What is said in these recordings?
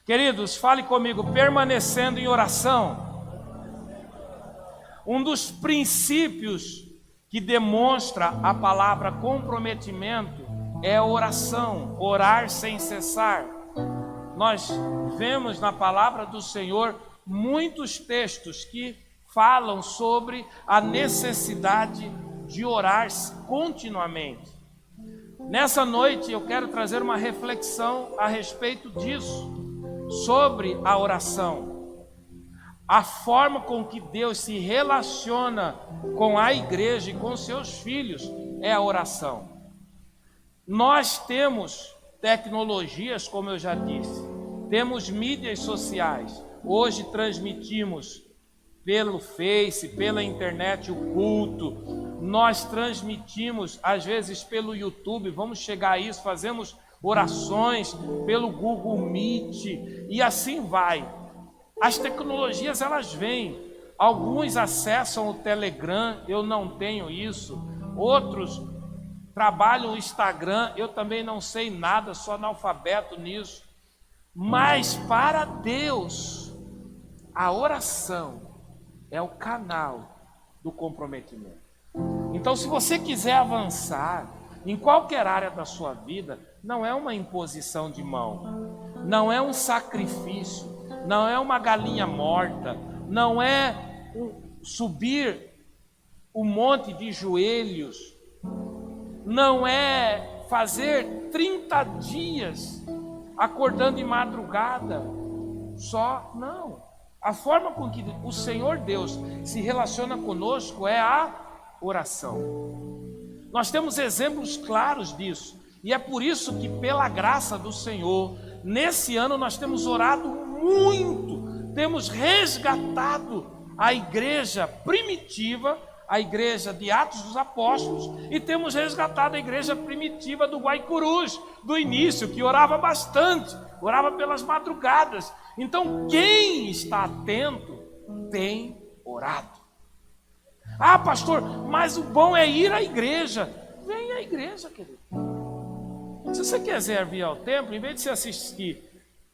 Queridos, fale comigo, permanecendo em oração. Um dos princípios que demonstra a palavra comprometimento é a oração, orar sem cessar. Nós vemos na palavra do Senhor muitos textos que falam sobre a necessidade de orar continuamente. Nessa noite eu quero trazer uma reflexão a respeito disso, sobre a oração. A forma com que Deus se relaciona com a igreja e com seus filhos é a oração. Nós temos tecnologias, como eu já disse, temos mídias sociais. Hoje transmitimos pelo Face, pela internet o culto. Nós transmitimos às vezes pelo YouTube, vamos chegar a isso, fazemos orações pelo Google Meet e assim vai. As tecnologias elas vêm, alguns acessam o Telegram, eu não tenho isso, outros trabalham o Instagram, eu também não sei nada, sou analfabeto nisso, mas para Deus, a oração é o canal do comprometimento. Então, se você quiser avançar em qualquer área da sua vida, não é uma imposição de mão, não é um sacrifício, não é uma galinha morta, não é subir um monte de joelhos, não é fazer 30 dias acordando de madrugada, só, não. A forma com que o Senhor Deus se relaciona conosco é a oração. Nós temos exemplos claros disso, e é por isso que, pela graça do Senhor, nesse ano nós temos orado muito, temos resgatado a igreja primitiva, a igreja de Atos dos Apóstolos, e temos resgatado a igreja primitiva do Guaicurus, do início, que orava bastante, orava pelas madrugadas. Então, quem está atento tem orado. Ah, pastor, mas o bom é ir à igreja. Vem à igreja, querido. Se você quiser vir ao templo, em vez de você assistir,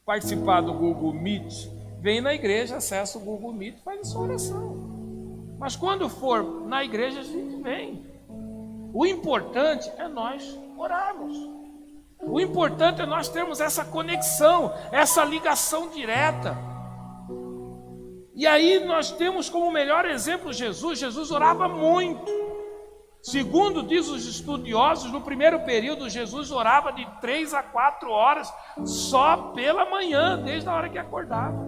participar do Google Meet, vem na igreja, acessa o Google Meet e faz a sua oração. Mas quando for na igreja, a gente vem. O importante é nós orarmos. O importante é nós termos essa conexão, essa ligação direta. E aí nós temos como melhor exemplo Jesus. Jesus orava muito. Segundo diz os estudiosos, no primeiro período Jesus orava de 3 a 4 horas só pela manhã, desde a hora que acordava.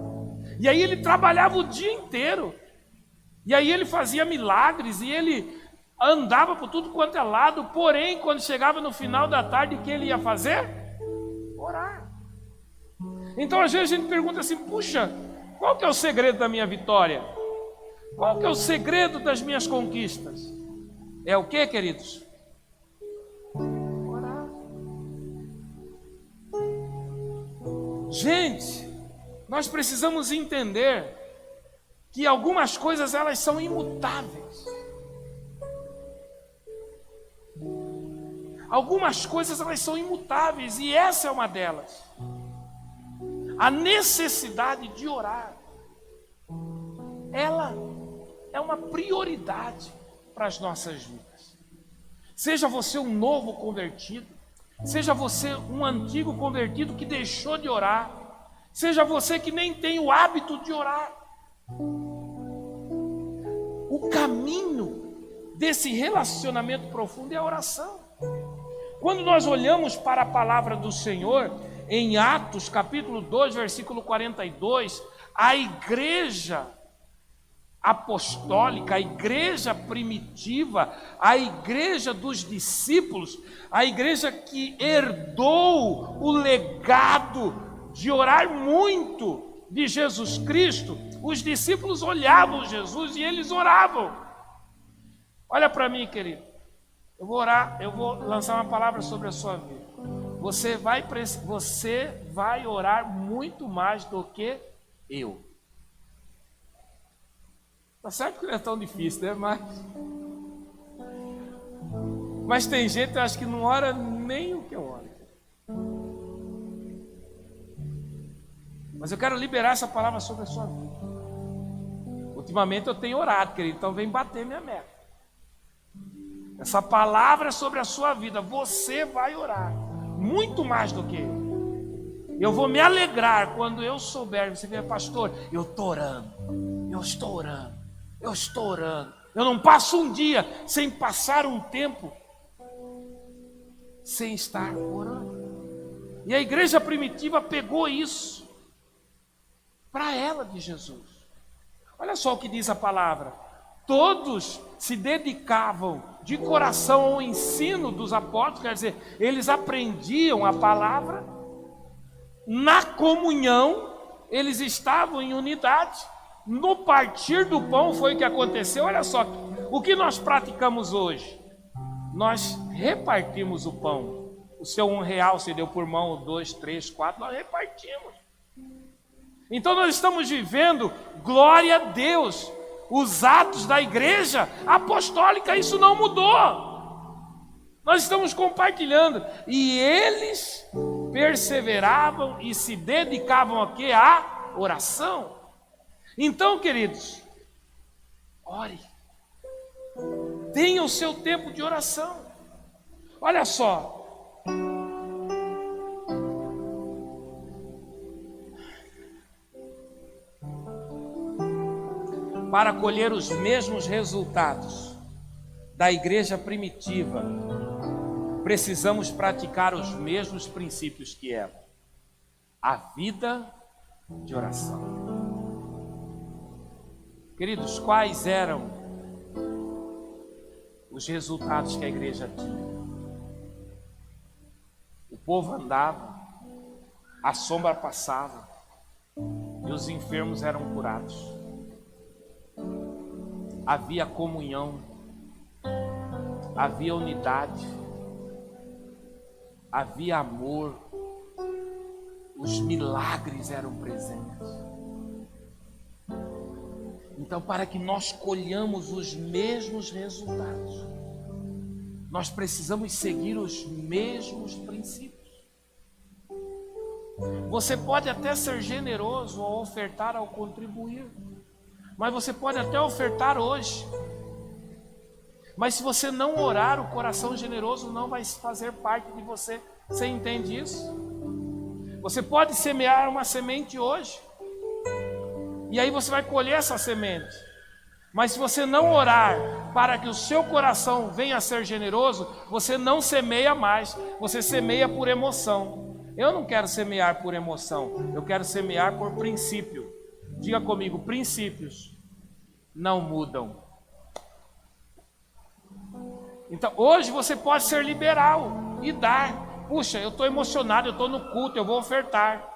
E aí ele trabalhava o dia inteiro. E aí ele fazia milagres e ele andava por tudo quanto é lado. Porém, quando chegava no final da tarde, o que ele ia fazer? Orar. Então às vezes a gente pergunta assim, puxa, qual que é o segredo da minha vitória? Qual que é o segredo das minhas conquistas? É o que, queridos? Orar. Gente, nós precisamos entender que algumas coisas elas são imutáveis. Algumas coisas elas são imutáveis e essa é uma delas. A necessidade de orar, ela é uma prioridade para as nossas vidas. Seja você um novo convertido, seja você um antigo convertido que deixou de orar, seja você que nem tem o hábito de orar. O caminho desse relacionamento profundo é a oração. Quando nós olhamos para a palavra do Senhor, em Atos capítulo 2, versículo 42, a igreja apostólica, a igreja primitiva, a igreja dos discípulos, a igreja que herdou o legado de orar muito de Jesus Cristo, os discípulos olhavam Jesus e eles oravam. Olha para mim, querido, eu vou orar, eu vou lançar uma palavra sobre a sua vida. Você vai orar muito mais do que eu. Tá certo que não é tão difícil, né? Mas tem gente, eu acho que não ora nem o que eu oro. Mas eu quero liberar essa palavra sobre a sua vida. Ultimamente eu tenho orado, querido, então vem bater minha meta. Essa palavra é sobre a sua vida. Você vai orar muito mais do que eu. Eu vou me alegrar quando eu souber. Você vê, pastor, eu estou orando, eu estou orando, eu estou orando. Eu não passo um dia sem passar um tempo sem estar orando. E a igreja primitiva pegou isso para ela de Jesus. Olha só o que diz a palavra. Todos se dedicavam de coração ao ensino dos apóstolos, quer dizer, eles aprendiam a palavra, na comunhão, eles estavam em unidade, no partir do pão foi o que aconteceu. Olha só, o que nós praticamos hoje? Nós repartimos o pão. O seu R$1 você deu por mão, 2, 3, 4, nós repartimos. Então nós estamos vivendo, glória a Deus, os atos da igreja apostólica, isso não mudou. Nós estamos compartilhando. E eles perseveravam e se dedicavam a quê? À oração. Então, queridos, ore. Tenha o seu tempo de oração. Olha só. Para colher os mesmos resultados da igreja primitiva, precisamos praticar os mesmos princípios que ela. A vida de oração. Queridos, quais eram os resultados que a igreja tinha? O povo andava, a sombra passava e os enfermos eram curados. Havia comunhão, havia unidade, havia amor, os milagres eram presentes. Então, para que nós colhamos os mesmos resultados, nós precisamos seguir os mesmos princípios. Você pode até ser generoso ao ofertar, ao contribuir, mas você pode até ofertar hoje. Mas se você não orar, o coração generoso não vai fazer parte de você. Você entende isso? Você pode semear uma semente hoje, e aí você vai colher essa semente. Mas se você não orar para que o seu coração venha a ser generoso, você não semeia mais, você semeia por emoção. Eu não quero semear por emoção, eu quero semear por princípio. Diga comigo, princípios não mudam. Então, hoje você pode ser liberal e dar. Puxa, eu estou emocionado, eu estou no culto, eu vou ofertar.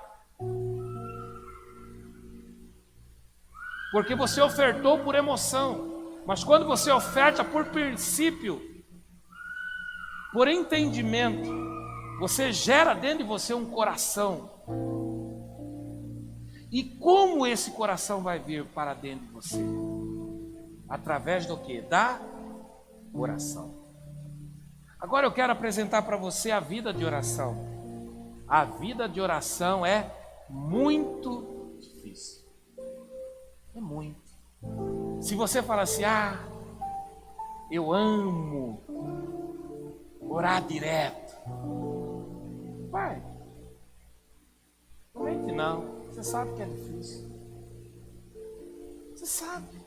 Porque você ofertou por emoção. Mas quando você oferta por princípio, por entendimento, você gera dentro de você um coração. E como esse coração vai vir para dentro de você? Através do quê? Da oração. Agora eu quero apresentar para você a vida de oração. A vida de oração é muito difícil. É muito. Se você fala assim, eu amo orar direto. Vai. Não mente não. Você sabe que é difícil. Você sabe.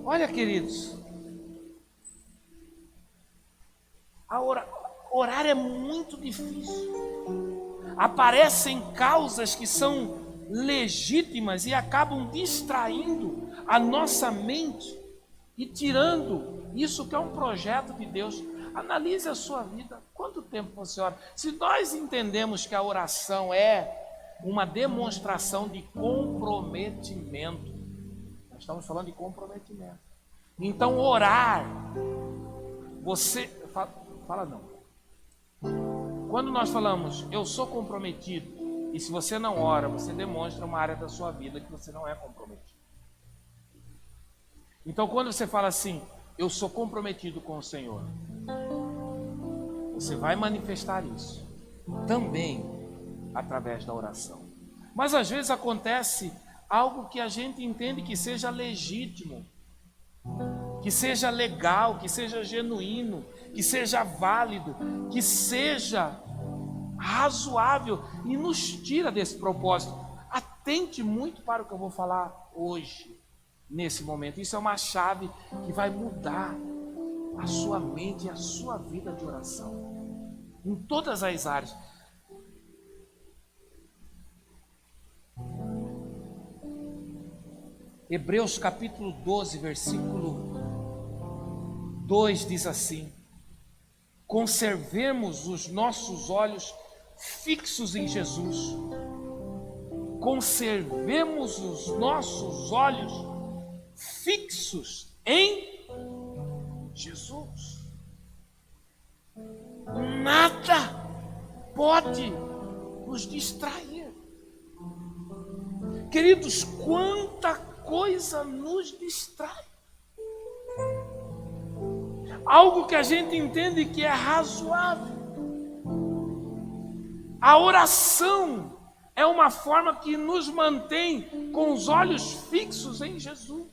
Olha, queridos. Orar é muito difícil. Aparecem causas que são legítimas e acabam distraindo a nossa mente e tirando isso que é um projeto de Deus. Analise a sua vida. Quanto tempo você ora? Se nós entendemos que a oração é uma demonstração de comprometimento, nós estamos falando de comprometimento. Então orar, você fala não. Quando nós falamos eu sou comprometido, e se você não ora, você demonstra uma área da sua vida que você não é comprometido. Então quando você fala assim, eu sou comprometido com o Senhor, você vai manifestar isso também através da oração. Mas às vezes acontece algo que a gente entende que seja legítimo, que seja legal, que seja genuíno, que seja válido, que seja razoável e nos tira desse propósito. Atente muito para o que eu vou falar hoje, nesse momento. Isso é uma chave que vai mudar a sua mente e a sua vida de oração, em todas as áreas. Hebreus capítulo 12, versículo 2 diz assim: conservemos os nossos olhos fixos em Jesus. Conservemos os nossos olhos fixos em Jesus. Nada pode nos distrair. Queridos, quanta coisa nos distrai. Algo que a gente entende que é razoável. A oração é uma forma que nos mantém com os olhos fixos em Jesus.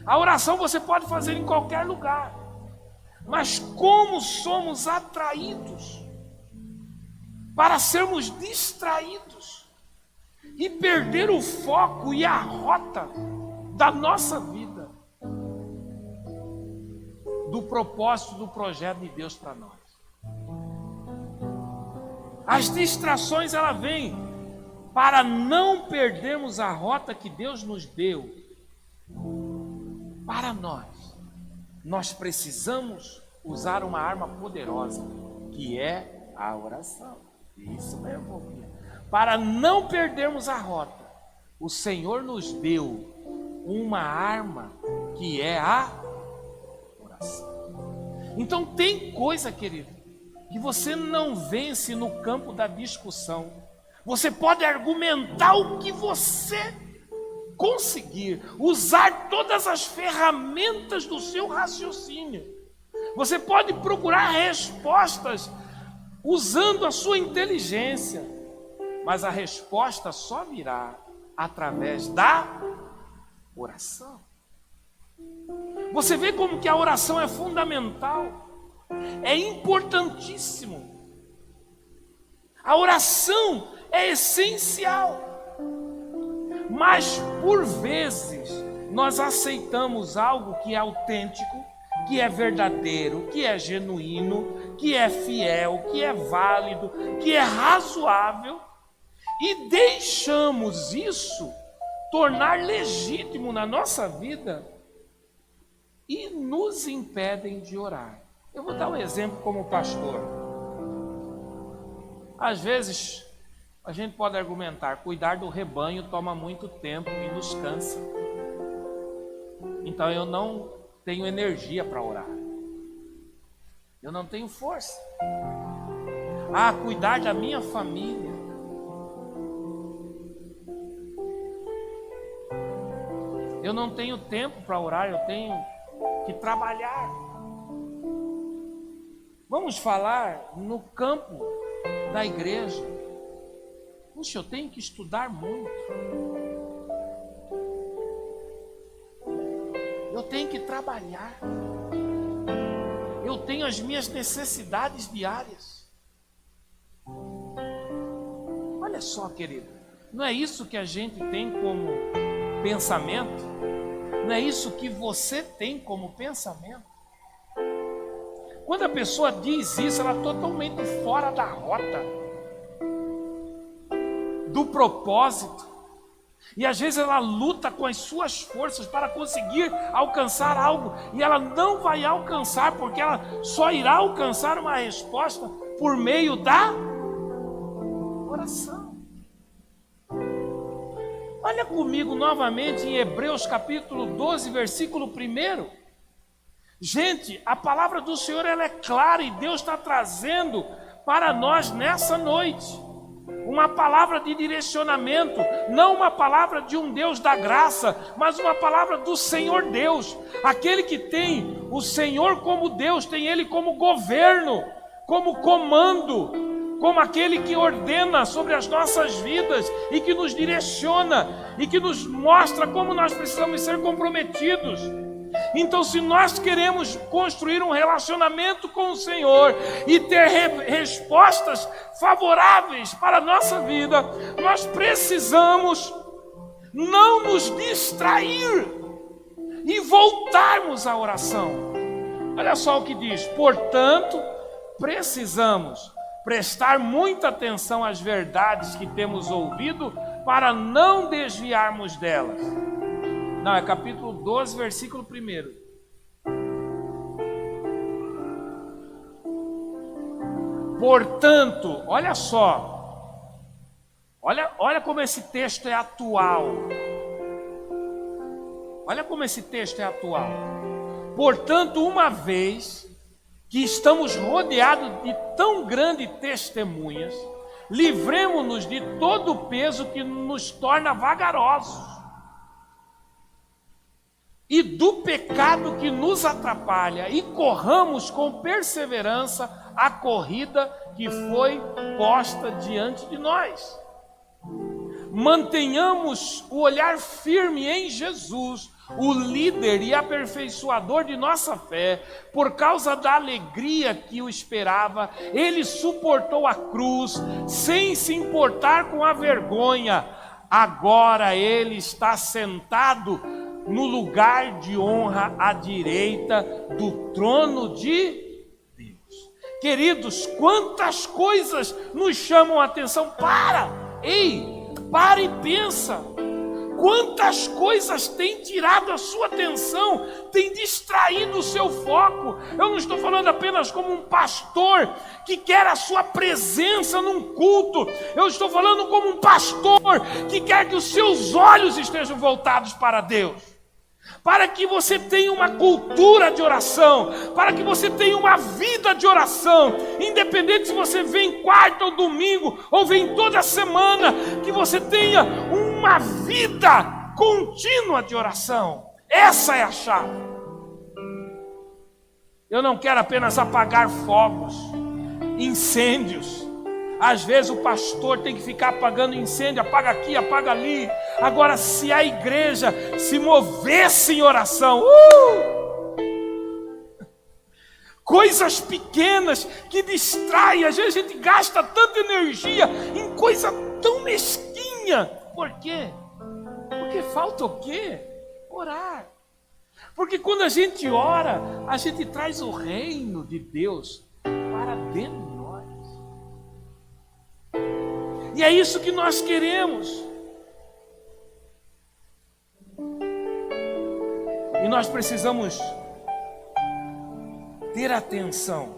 A oração você pode fazer em qualquer lugar, mas como somos atraídos para sermos distraídos e perder o foco e a rota da nossa vida, do propósito, do projeto de Deus para nós. As distrações, ela vem para não perdermos a rota que Deus nos deu para nós. Nós precisamos usar uma arma poderosa, que é a oração. Isso mesmo. Para não perdermos a rota, o Senhor nos deu uma arma que é a oração. Então tem coisa, querido, que você não vence no campo da discussão. Você pode argumentar o que você conseguir, usar todas as ferramentas do seu raciocínio. Você pode procurar respostas usando a sua inteligência, mas a resposta só virá através da oração. Você vê como que a oração é fundamental. É importantíssimo. A oração é essencial. Mas por vezes nós aceitamos algo que é autêntico, que é verdadeiro, que é genuíno, que é fiel, que é válido, que é razoável, e deixamos isso tornar legítimo na nossa vida e nos impedem de orar. Eu vou dar um exemplo como pastor. Às vezes, a gente pode argumentar, cuidar do rebanho toma muito tempo e nos cansa. Então eu não tenho energia para orar. Eu não tenho força. Cuidar da minha família. Eu não tenho tempo para orar, eu tenho que trabalhar. Vamos falar no campo da igreja. Puxa, eu tenho que estudar muito. Eu tenho que trabalhar. Eu tenho as minhas necessidades diárias. Olha só, querido, não é isso que a gente tem como pensamento? Não é isso que você tem como pensamento? Quando a pessoa diz isso, ela está totalmente fora da rota, do propósito. E às vezes ela luta com as suas forças para conseguir alcançar algo, e ela não vai alcançar, porque ela só irá alcançar uma resposta por meio da oração. Olha comigo novamente em Hebreus capítulo 12, versículo 1. Gente, a palavra do Senhor ela é clara, e Deus está trazendo para nós nessa noite uma palavra de direcionamento, não uma palavra de um Deus da graça, mas uma palavra do Senhor Deus. Aquele que tem o Senhor como Deus, tem Ele como governo, como comando, como aquele que ordena sobre as nossas vidas e que nos direciona e que nos mostra como nós precisamos ser comprometidos. Então, se nós queremos construir um relacionamento com o Senhor e ter respostas favoráveis para a nossa vida, nós precisamos não nos distrair e voltarmos à oração. Olha só o que diz: portanto, precisamos prestar muita atenção às verdades que temos ouvido para não desviarmos delas. Não, é capítulo 12, versículo 1. Portanto, olha só, olha como esse texto é atual. Olha como esse texto é atual. Portanto, uma vez que estamos rodeados de tão grandes testemunhas, livremo-nos de todo o peso que nos torna vagarosos e do pecado que nos atrapalha, e corramos com perseverança a corrida que foi posta diante de nós. Mantenhamos o olhar firme em Jesus, o líder e aperfeiçoador de nossa fé. Por causa da alegria que o esperava, ele suportou a cruz, sem se importar com a vergonha. Agora ele está sentado no lugar de honra à direita do trono de Deus. Queridos, quantas coisas nos chamam a atenção. Para e pensa. Quantas coisas têm tirado a sua atenção, têm distraído o seu foco. Eu não estou falando apenas como um pastor que quer a sua presença num culto. Eu estou falando como um pastor que quer que os seus olhos estejam voltados para Deus, para que você tenha uma cultura de oração, para que você tenha uma vida de oração, independente se você vem quarta ou domingo, ou vem toda semana, que você tenha uma vida contínua de oração. Essa é a chave. Eu não quero apenas apagar fogos, incêndios. Às vezes o pastor tem que ficar apagando incêndio, apaga aqui, apaga ali. Agora, se a igreja se movesse em oração, coisas pequenas que distraem, às vezes a gente gasta tanta energia em coisa tão mesquinha. Por quê? Porque falta o quê? Orar. Porque quando a gente ora, a gente traz o reino de Deus para dentro de nós. E é isso que nós queremos. E nós precisamos ter atenção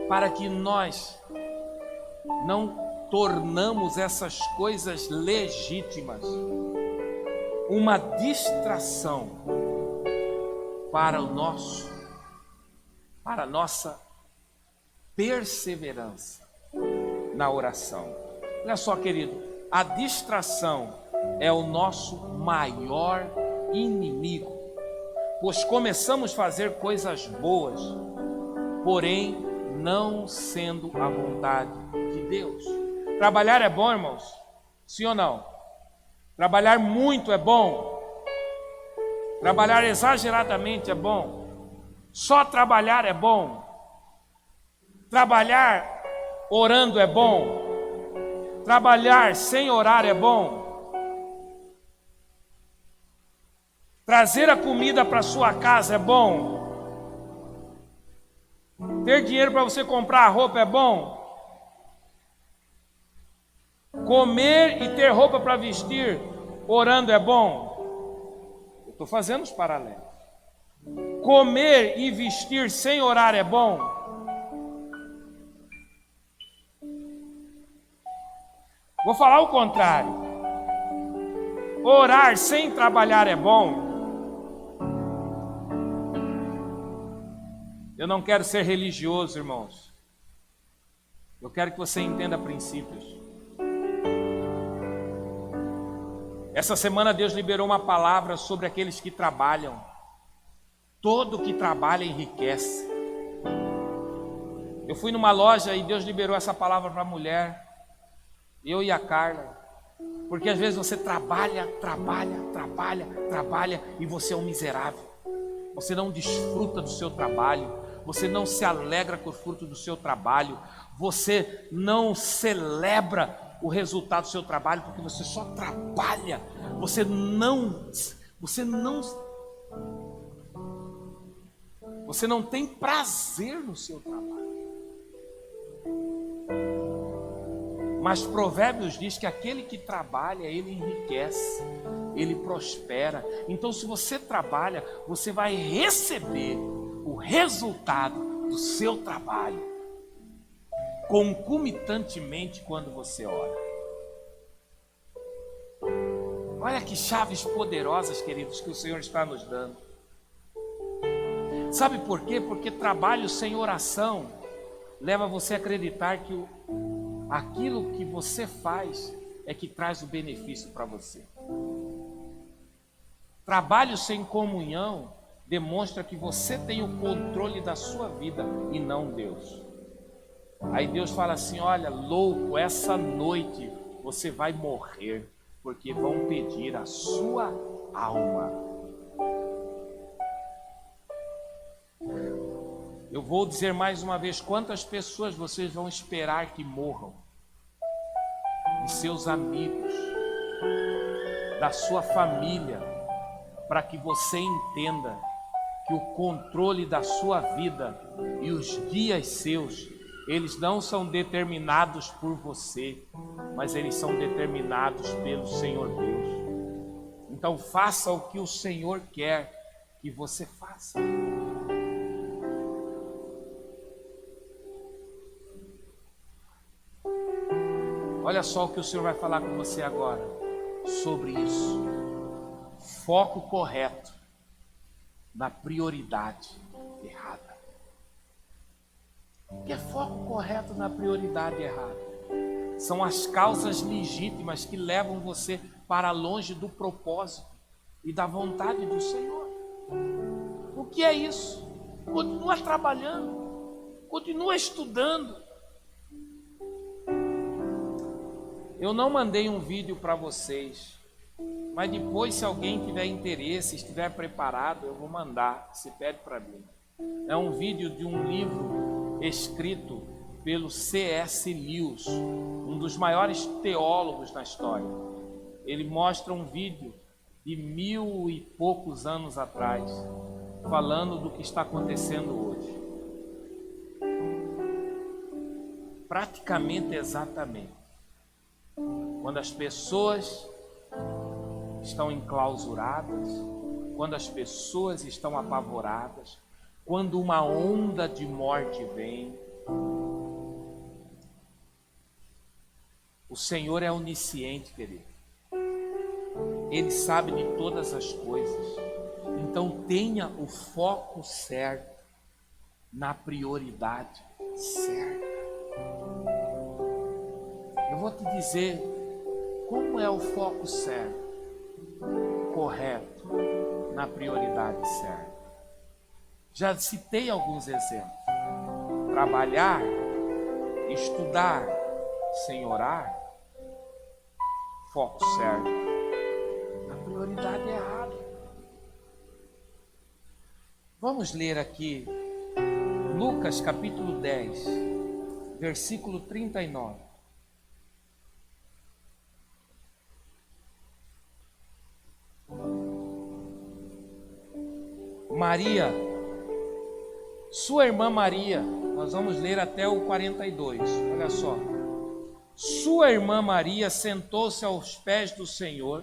para que nós não tornamos essas coisas legítimas uma distração para a nossa perseverança na oração. Olha só, querido, a distração é o nosso maior inimigo, pois começamos a fazer coisas boas, porém não sendo a vontade de Deus. Trabalhar é bom, irmãos? Sim ou não? Trabalhar muito é bom? Trabalhar exageradamente é bom? Só trabalhar é bom? Trabalhar orando é bom? Trabalhar sem orar é bom? Trazer a comida para sua casa é bom? Ter dinheiro para você comprar a roupa é bom? Comer e ter roupa para vestir orando é bom? Eu estou fazendo os paralelos. Comer e vestir sem orar é bom? Vou falar o contrário. Orar sem trabalhar é bom? Eu não quero ser religioso, irmãos. Eu quero que você entenda princípios. Essa semana Deus liberou uma palavra sobre aqueles que trabalham. Todo que trabalha enriquece. Eu fui numa loja e Deus liberou essa palavra para a mulher, eu e a Carla, porque às vezes você trabalha e você é um miserável, você não desfruta do seu trabalho, você não se alegra com o fruto do seu trabalho, você não celebra o resultado do seu trabalho, porque você só trabalha, você não tem prazer no seu trabalho. Mas Provérbios diz que aquele que trabalha, ele enriquece, ele prospera. Então, se você trabalha, você vai receber o resultado do seu trabalho, concomitantemente quando você ora. Olha que chaves poderosas, queridos, que o Senhor está nos dando. Sabe por quê? Porque trabalho sem oração leva você a acreditar que aquilo que você faz é que traz o benefício para você. Trabalho sem comunhão demonstra que você tem o controle da sua vida e não Deus. Aí Deus fala assim: olha, louco, essa noite você vai morrer, porque vão pedir a sua alma. Eu vou dizer mais uma vez: quantas pessoas vocês vão esperar que morram? De seus amigos, da sua família, para que você entenda que o controle da sua vida e os dias seus, eles não são determinados por você, mas eles são determinados pelo Senhor Deus. Então faça o que o Senhor quer que você faça. Olha só o que o Senhor vai falar com você agora sobre isso. Foco correto na prioridade errada. O que é foco correto na prioridade errada? São as causas legítimas que levam você para longe do propósito e da vontade do Senhor. O que é isso? Continua trabalhando, continua estudando. Eu não mandei um vídeo para vocês, mas depois, se alguém tiver interesse, estiver preparado, eu vou mandar. Se pede para mim. É um vídeo de um livro escrito pelo C.S. Lewis, um dos maiores teólogos da história. Ele mostra um vídeo de 1000 e poucos anos atrás, falando do que está acontecendo hoje. Praticamente exatamente. Quando as pessoas estão enclausuradas, quando as pessoas estão apavoradas, quando uma onda de morte vem, o Senhor é onisciente, querido. Ele sabe de todas as coisas. Então tenha o foco certo, na prioridade certa. Eu vou te dizer como é o foco certo, correto, na prioridade certa. Já citei alguns exemplos. Trabalhar, estudar sem orar, foco certo, na prioridade errada. Vamos ler aqui Lucas capítulo 10, versículo 39. Maria, sua irmã Maria, nós vamos ler até o 42, olha só. Sua irmã Maria sentou-se aos pés do Senhor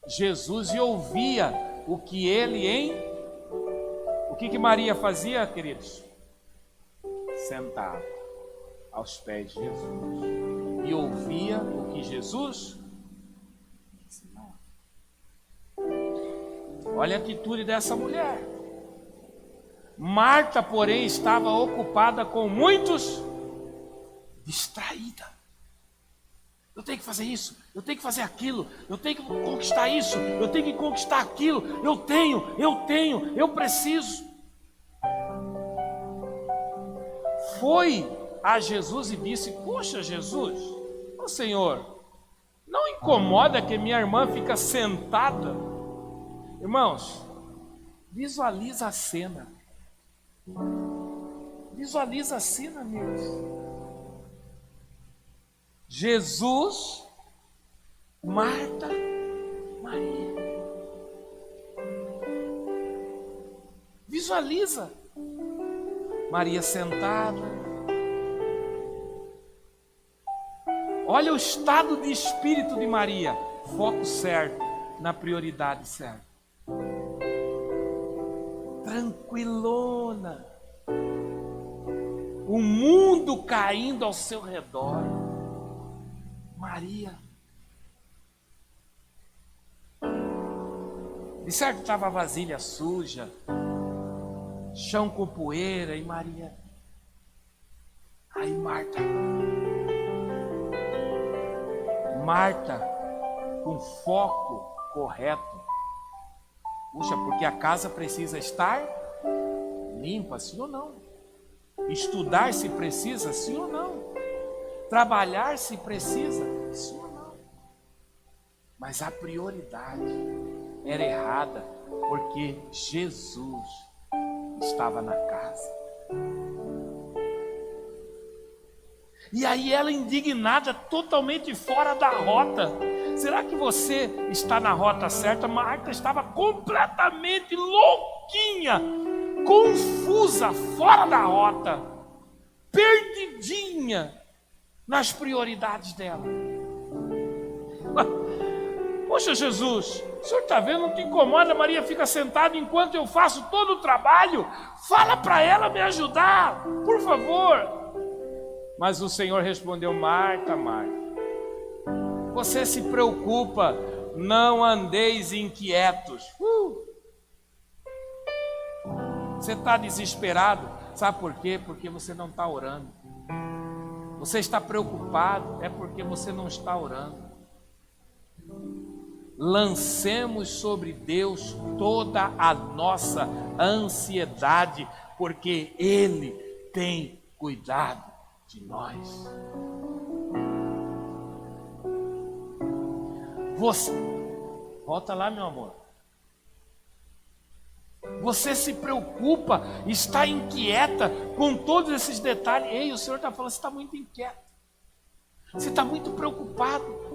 Jesus e ouvia o que ele O que Maria fazia, queridos? Sentava aos pés de Jesus e ouvia o que Jesus ensinava. Olha a atitude dessa mulher. Marta, porém, estava ocupada com muitos, distraída. Eu tenho que fazer isso, eu tenho que fazer aquilo, eu tenho que conquistar isso, eu tenho que conquistar aquilo, eu preciso. foi a Jesus e disse: poxa, Jesus, ô Senhor, não incomoda que minha irmã fica sentada? Irmãos, visualiza a cena. Visualiza a cena, meus. Jesus, Marta, Maria. Visualiza. Maria sentada. Olha o estado de espírito de Maria. Foco certo, na prioridade certa. Tranquilona. O mundo caindo ao seu redor. Maria. De certo estava a vasilha suja, chão com poeira, e Maria. Aí Marta, com foco correto. Puxa, porque a casa precisa estar limpa, sim ou não? Estudar se precisa, sim ou não? Trabalhar se precisa, sim ou não? Mas a prioridade era errada, porque Jesus estava na casa. E aí ela, indignada, totalmente fora da rota. Será que você está na rota certa? Marta estava completamente louquinha, confusa, fora da rota, perdidinha nas prioridades dela. Poxa, Jesus, o senhor está vendo? Não te incomoda? Maria fica sentada enquanto eu faço todo o trabalho? Fala para ela me ajudar, por favor. Mas o Senhor respondeu: Marta, Marta, você se preocupa, não andeis inquietos. Você está desesperado, sabe por quê? Porque você não está orando. Você está preocupado, é porque você não está orando. Lancemos sobre Deus toda a nossa ansiedade, porque Ele tem cuidado de nós. Você, volta lá, meu amor. Você se preocupa, está inquieta com todos esses detalhes. Ei, o Senhor está falando, você está muito inquieto. Você está muito preocupado.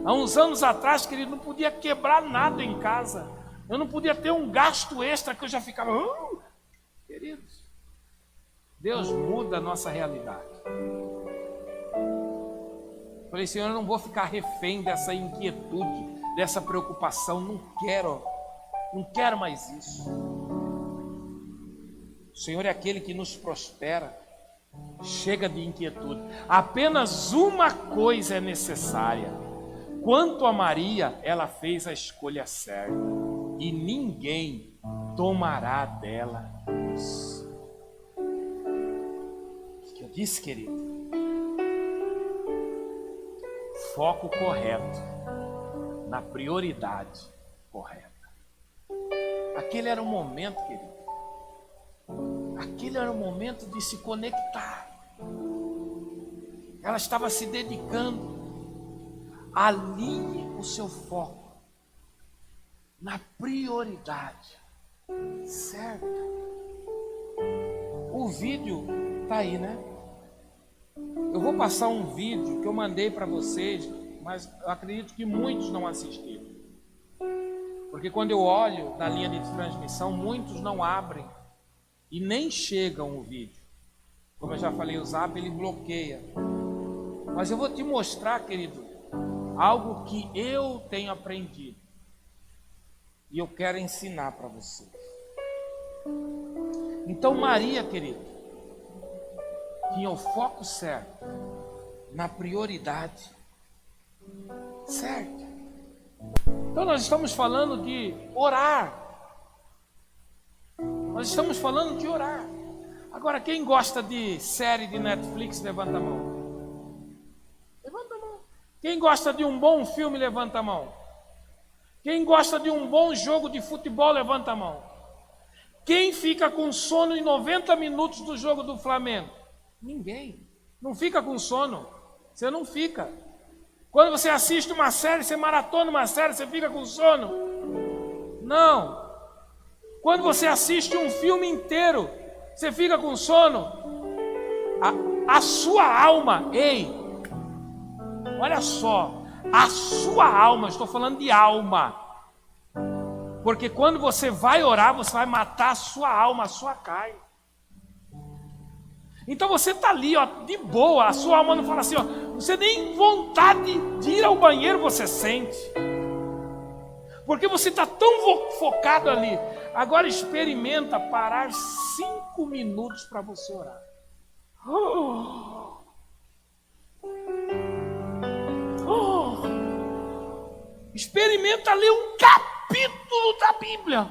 Há uns anos atrás, querido, não podia quebrar nada em casa. Eu não podia ter um gasto extra que eu já ficava... Queridos, Deus muda a nossa realidade. Falei, Senhor, eu não vou ficar refém dessa inquietude, dessa preocupação. Não quero mais isso. O Senhor é aquele que nos prospera. Chega de inquietude. Apenas uma coisa é necessária. Quanto a Maria, ela fez a escolha certa, e ninguém tomará dela isso. O que eu disse, querido? Foco correto, na prioridade correta. Aquele era o momento, querido. Aquele era o momento de se conectar. Ela estava se dedicando. Alinhe o seu foco na prioridade certa. O vídeo está aí, né? Eu vou passar um vídeo que eu mandei para vocês, mas eu acredito que muitos não assistiram. Porque quando eu olho na linha de transmissão, muitos não abrem e nem chegam o vídeo. Como eu já falei, o Zap ele bloqueia. Mas eu vou te mostrar, querido, algo que eu tenho aprendido e eu quero ensinar para vocês. Então Maria, querido, tinha o foco certo, na prioridade certa. Então nós estamos falando de orar. Nós estamos falando de orar. Agora, quem gosta de série de Netflix, levanta a mão. Levanta a mão. Quem gosta de um bom filme, levanta a mão. Quem gosta de um bom jogo de futebol, levanta a mão. Quem fica com sono em 90 minutos do jogo do Flamengo? Ninguém. Não fica com sono. Você não fica. Quando você assiste uma série, você maratona uma série, você fica com sono? Não. Quando você assiste um filme inteiro, você fica com sono? A sua alma, ei, olha só, a sua alma, estou falando de alma, porque quando você vai orar, você vai matar a sua alma, a sua carne. Então você está ali, ó, de boa, a sua alma não fala assim, ó, você nem vontade de ir ao banheiro você sente, porque você está tão focado ali. Agora experimenta parar 5 minutos para você orar. Experimenta ler um capítulo da Bíblia.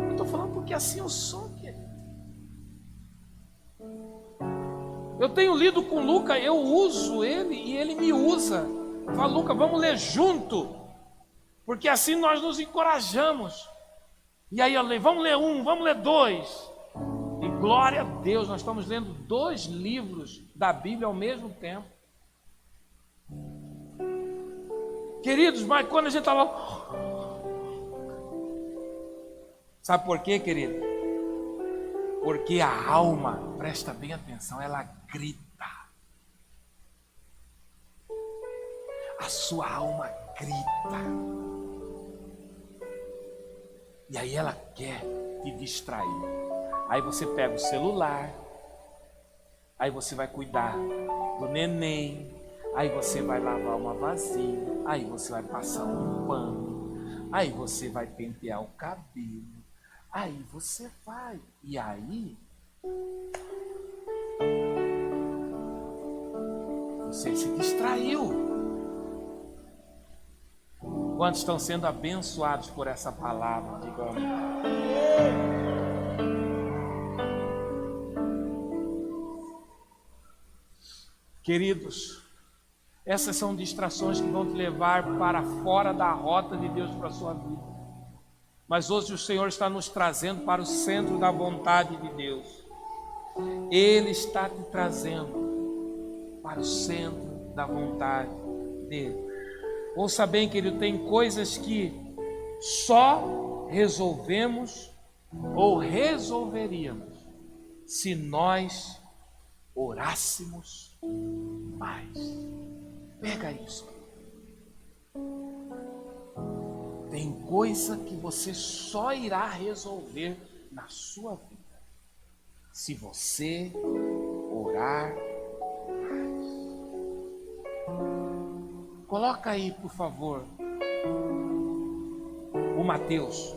Eu estou falando porque assim eu sou, querido. Eu tenho lido com o Luca, eu uso ele e ele me usa. Fala, Luca, vamos ler junto, porque assim nós nos encorajamos. E aí eu leio, vamos ler 1, vamos ler 2. E glória a Deus, nós estamos lendo 2 livros da Bíblia ao mesmo tempo. Queridos, mas quando a gente está lá... Sabe por quê, querido? Porque a alma, presta bem atenção, ela grita. A sua alma grita. E aí ela quer te distrair. Aí você pega o celular, aí você vai cuidar do neném, aí você vai lavar uma vasilha, aí você vai passar um pano, aí você vai pentear o cabelo, aí você vai, e aí você se distraiu. Quantos estão sendo abençoados por essa palavra? Digamos. Queridos, essas são distrações que vão te levar para fora da rota de Deus para a sua vida. Mas hoje o Senhor está nos trazendo para o centro da vontade de Deus. Ele está te trazendo para o centro da vontade dele. Ouça bem, querido, tem coisas que só resolvemos ou resolveríamos se nós orássemos mais. Pega isso. Tem coisa que você só irá resolver na sua vida se você orar mais. Coloca aí, por favor, o Mateus,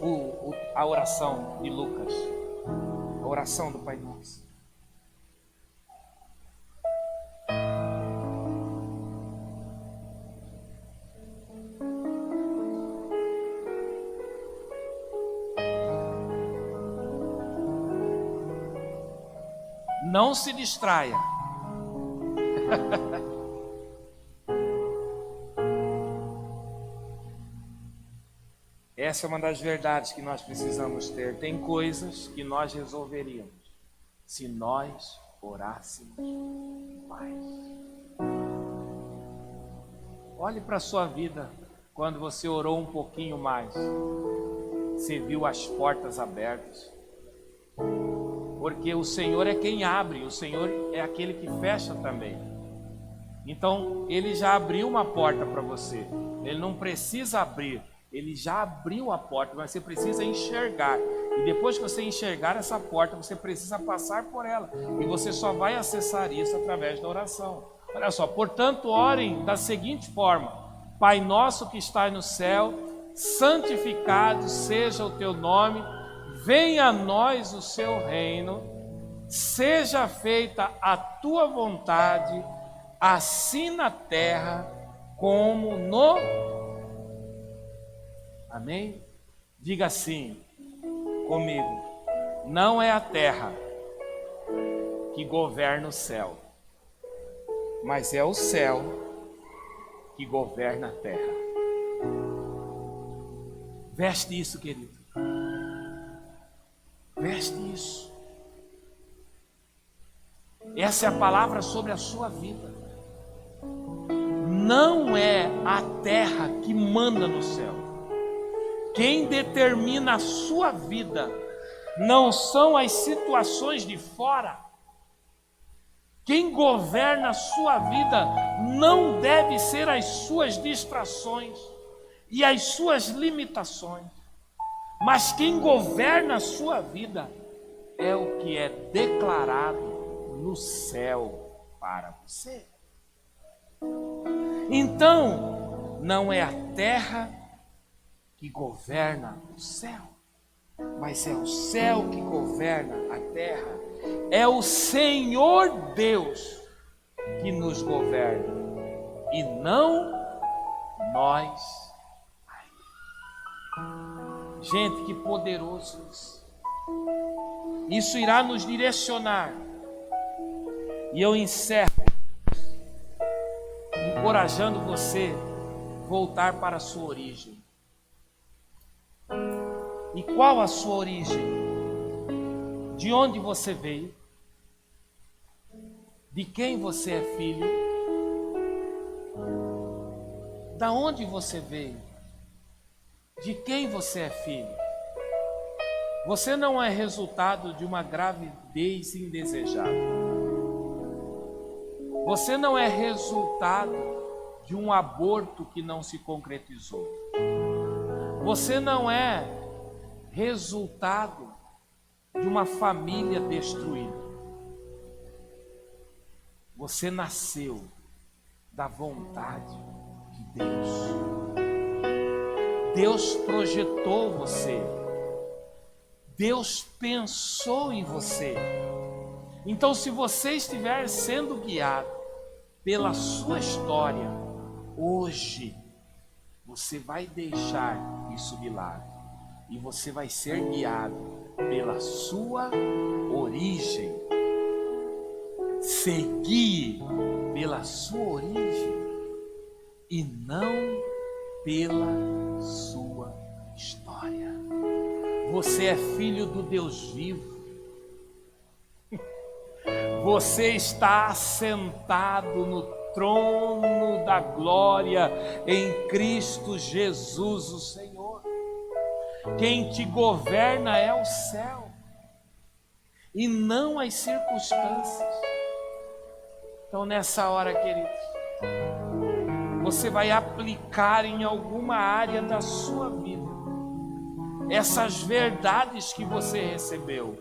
a oração de Lucas, a oração do Pai Nosso. Não se distraia. Essa é uma das verdades que nós precisamos ter. Tem coisas que nós resolveríamos se nós orássemos mais. Olhe para a sua vida quando você orou um pouquinho mais. Você viu as portas abertas. Porque o Senhor é quem abre, o Senhor é aquele que fecha também. Então, Ele já abriu uma porta para você. Ele não precisa abrir. Ele já abriu a porta, mas você precisa enxergar. E depois que você enxergar essa porta, você precisa passar por ela. E você só vai acessar isso através da oração. Olha só, portanto, orem da seguinte forma: Pai nosso que está no céu, santificado seja o teu nome, venha a nós o seu reino, seja feita a tua vontade, assim na terra como no... Amém? Diga assim comigo: não é a terra que governa o céu, mas é o céu que governa a terra. Veste isso, querido. Veste isso. Essa é a palavra sobre a sua vida. Não é a terra que manda no céu. Quem determina a sua vida não são as situações de fora. Quem governa a sua vida não deve ser as suas distrações e as suas limitações. Mas quem governa a sua vida é o que é declarado no céu para você. Então, não é a terra que governa o céu, mas é o céu que governa a terra. É o Senhor Deus que nos governa e não nós. Gente, que poderoso isso. Isso irá nos direcionar. E eu encerro encorajando você a voltar para a sua origem. E qual a sua origem? De onde você veio? De quem você é filho? Da onde você veio? De quem você é filho? Você não é resultado de uma gravidez indesejada. Você não é resultado de um aborto que não se concretizou. Você não é resultado de uma família destruída. Você nasceu da vontade de Deus. Deus projetou você. Deus pensou em você. Então, se você estiver sendo guiado pela sua história, hoje você vai deixar isso de lado e você vai ser guiado pela sua origem. Se guie pela sua origem e não pela sua história. Você é filho do Deus vivo. Você está assentado no trono da glória em Cristo Jesus, o Senhor. Quem te governa é o céu e não as circunstâncias. Então, nessa hora, queridos, você vai aplicar em alguma área da sua vida essas verdades que você recebeu,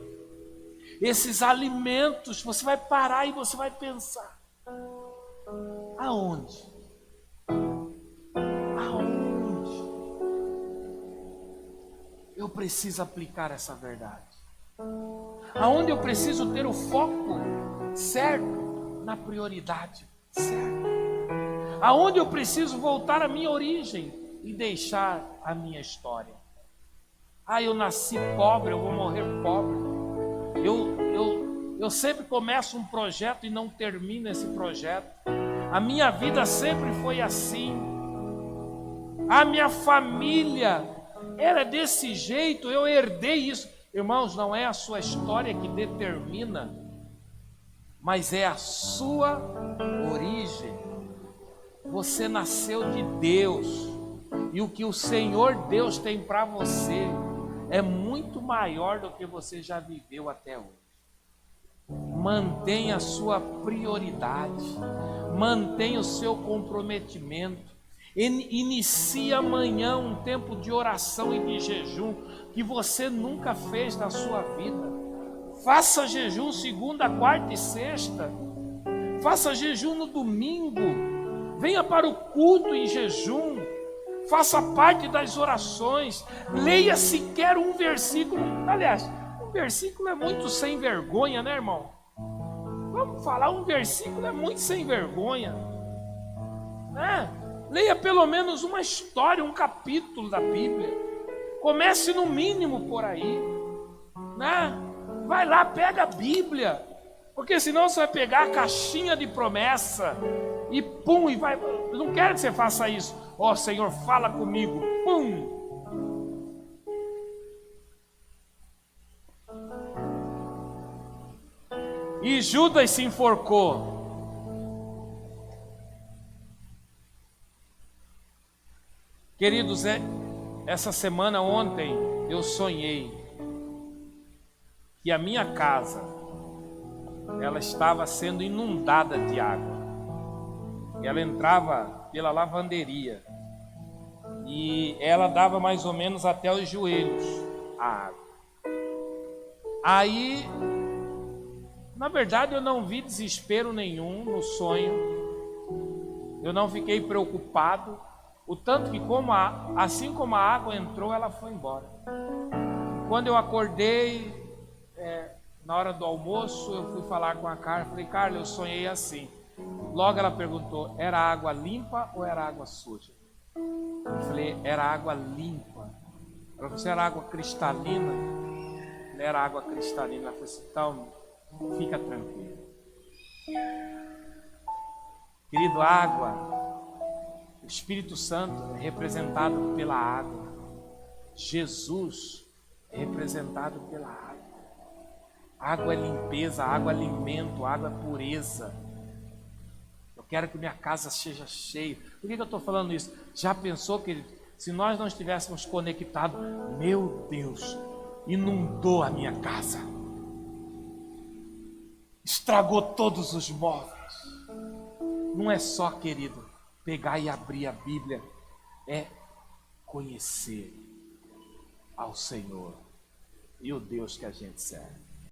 esses alimentos. Você vai parar e você vai pensar: aonde? Aonde eu preciso aplicar essa verdade? Aonde eu preciso ter o foco certo, na prioridade certa? Aonde eu preciso voltar à minha origem e deixar a minha história? Eu nasci pobre, eu vou morrer pobre. Eu sempre começo um projeto e não termino esse projeto. A minha vida sempre foi assim. A minha família era desse jeito, eu herdei isso. Irmãos, não é a sua história que determina, mas é a sua origem. Você nasceu de Deus, e o que o Senhor Deus tem para você é muito maior do que você já viveu até hoje. Mantenha a sua prioridade, mantenha o seu comprometimento. Inicie amanhã um tempo de oração e de jejum que você nunca fez na sua vida. Faça jejum segunda, quarta e sexta. Faça jejum no domingo. Venha para o culto em jejum. Faça parte das orações. Leia sequer um versículo. Aliás, um versículo é muito sem vergonha, né, irmão? Vamos falar, um versículo é muito sem vergonha, né? Leia pelo menos uma história, um capítulo da Bíblia. Comece no mínimo por aí, né? Vai lá, pega a Bíblia, porque senão você vai pegar a caixinha de promessa e pum, e vai. Eu não quero que você faça isso. Ó, Senhor, fala comigo. Pum. e Judas se enforcou. Queridos, essa semana ontem eu sonhei que a minha casa, ela estava sendo inundada de água. Ela entrava pela lavanderia e ela dava mais ou menos até os joelhos a água. Aí, na verdade, eu não vi desespero nenhum no sonho. Eu não fiquei preocupado. O tanto que assim como a água entrou, ela foi embora. Quando eu acordei, na hora do almoço, eu fui falar com a Carla. Falei, Carla, eu sonhei assim. Logo ela perguntou, era água limpa ou era água suja? Eu falei, era água limpa. Ela falou, era água cristalina? Eu falei, era água cristalina. Ela falou assim, então, fica tranquilo. Querido, água, o Espírito Santo é representado pela água. Jesus é representado pela água. Água é limpeza, água é alimento, água é pureza. Eu quero que minha casa seja cheia. Por que eu estou falando isso? Já pensou, querido, se nós não estivéssemos conectados, meu Deus, inundou a minha casa, estragou todos os móveis. Não é só, querido, pegar e abrir a Bíblia, é conhecer ao Senhor e o Deus que a gente serve.